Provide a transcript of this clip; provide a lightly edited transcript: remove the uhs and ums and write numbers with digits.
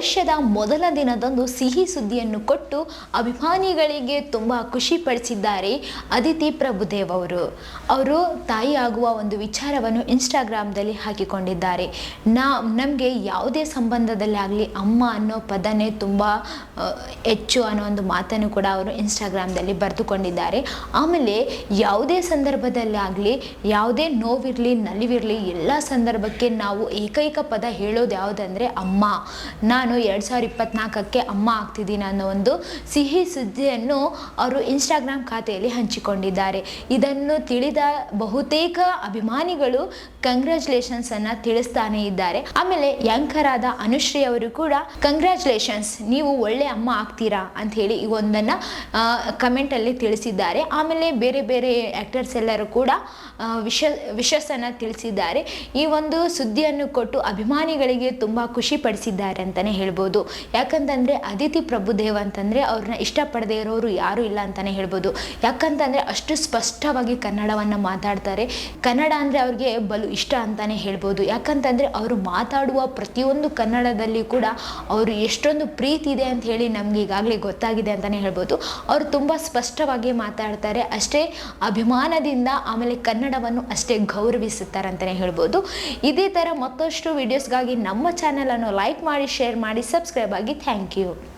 ವರ್ಷದ ಮೊದಲ ದಿನದಂದು ಸಿಹಿ ಸುದ್ದಿಯನ್ನು ಕೊಟ್ಟು ಅಭಿಮಾನಿಗಳಿಗೆ ತುಂಬ ಖುಷಿಪಡಿಸಿದ್ದಾರೆ ಅದಿತಿ ಪ್ರಭುದೇವ್ ಅವರು ತಾಯಿಯಾಗುವ ಒಂದು ವಿಚಾರವನ್ನು ಇನ್ಸ್ಟಾಗ್ರಾಮ್ದಲ್ಲಿ ಹಾಕಿಕೊಂಡಿದ್ದಾರೆ. ನಮಗೆ ಯಾವುದೇ ಸಂಬಂಧದಲ್ಲಿ ಆಗಲಿ ಅಮ್ಮ ಅನ್ನೋ ಪದನೇ ತುಂಬ ಹೆಚ್ಚು ಅನ್ನೋ ಒಂದು ಮಾತನ್ನು ಕೂಡ ಅವರು ಇನ್ಸ್ಟಾಗ್ರಾಮ್ದಲ್ಲಿ ಬರೆದುಕೊಂಡಿದ್ದಾರೆ. ಆಮೇಲೆ ಯಾವುದೇ ಸಂದರ್ಭದಲ್ಲಿ ಆಗಲಿ, ಯಾವುದೇ ನೋವಿರಲಿ ನಲಿವಿರಲಿ, ಎಲ್ಲ ಸಂದರ್ಭಕ್ಕೆ ನಾವು ಏಕೈಕ ಪದ ಹೇಳೋದು ಯಾವುದಂದರೆ ಅಮ್ಮ. ನಾನು 2024ಕ್ಕೆ ಅಮ್ಮ ಆಗ್ತಿದ್ದೀನಿ ಅನ್ನೋ ಒಂದು ಸಿಹಿ ಸುದ್ದಿಯನ್ನು ಅವರು ಇನ್ಸ್ಟಾಗ್ರಾಮ್ ಖಾತೆಯಲ್ಲಿ ಹಂಚಿಕೊಂಡಿದ್ದಾರೆ. ಇದನ್ನು ತಿಳಿದ ಬಹುತೇಕ ಅಭಿಮಾನಿಗಳು ಕಂಗ್ರ್ಯಾಚುಲೇಷನ್ಸ್ ಅನ್ನ ತಿಳಿಸ್ತಾನೆ ಇದ್ದಾರೆ. ಆಮೇಲೆ ಯಾಂಕರ್ ಆದ ಅನುಶ್ರೀ ಅವರು ಕೂಡ ಕಂಗ್ರ್ಯಾಚುಲೇಷನ್ಸ್, ನೀವು ಒಳ್ಳೆ ಅಮ್ಮ ಆಗ್ತೀರಾ ಅಂತ ಹೇಳಿ ಈ ಒಂದನ್ನು ಕಮೆಂಟ್ ಅಲ್ಲಿ ತಿಳಿಸಿದ್ದಾರೆ. ಆಮೇಲೆ ಬೇರೆ ಬೇರೆ ಆಕ್ಟರ್ಸ್ ಎಲ್ಲರೂ ಕೂಡ ವಿಶಸ್ಸನ್ನು ತಿಳಿಸಿದ್ದಾರೆ. ಈ ಒಂದು ಸುದ್ದಿಯನ್ನು ಕೊಟ್ಟು ಅಭಿಮಾನಿಗಳಿಗೆ ತುಂಬ ಖುಷಿ ಪಡಿಸಿದ್ದಾರೆ ಅಂತಲೇ ಹೇಳ್ಬೋದು. ಯಾಕಂತಂದರೆ ಅದಿತಿ ಪ್ರಭುದೇವ್ ಅಂತಂದರೆ ಅವ್ರನ್ನ ಇಷ್ಟಪಡದೇ ಇರೋರು ಯಾರೂ ಇಲ್ಲ ಅಂತಲೇ ಹೇಳ್ಬೋದು. ಯಾಕಂತಂದರೆ ಅಷ್ಟು ಸ್ಪಷ್ಟವಾಗಿ ಕನ್ನಡವನ್ನು ಮಾತಾಡ್ತಾರೆ. ಕನ್ನಡ ಅಂದರೆ ಅವ್ರಿಗೆ ಬಲು ಇಷ್ಟ ಅಂತಲೇ ಹೇಳ್ಬೋದು. ಯಾಕಂತಂದರೆ ಅವರು ಮಾತಾಡುವ ಪ್ರತಿಯೊಂದು ಕನ್ನಡದಲ್ಲಿ ಕೂಡ ಅವರು ಎಷ್ಟೊಂದು ಪ್ರೀತಿ ಇದೆ ಅಂತ ಹೇಳಿ ನಮ್ಗೆ ಈಗಾಗಲೇ ಗೊತ್ತಾಗಿದೆ ಅಂತಲೇ ಹೇಳ್ಬೋದು. ಅವರು ತುಂಬ ಸ್ಪಷ್ಟವಾಗಿ ಮಾತಾಡ್ತಾರೆ, ಅಷ್ಟೇ ಅಭಿಮಾನದಿಂದ, ಆಮೇಲೆ ಕನ್ನಡವನ್ನು ಅಷ್ಟೇ ಗೌರವಿಸುತ್ತಾರೆ ಅಂತಲೇ ಹೇಳ್ಬೋದು. ಇದೇ ಥರ ಮತ್ತಷ್ಟು ವಿಡಿಯೋಸ್ಗಾಗಿ ನಮ್ಮ ಚಾನಲನ್ನು ಲೈಕ್ ಮಾಡಿ, ಶೇರ್ ಮಾಡಿ, ಸಬ್ಸ್ಕ್ರೈಬ್ ಆಗಿ. Thank you.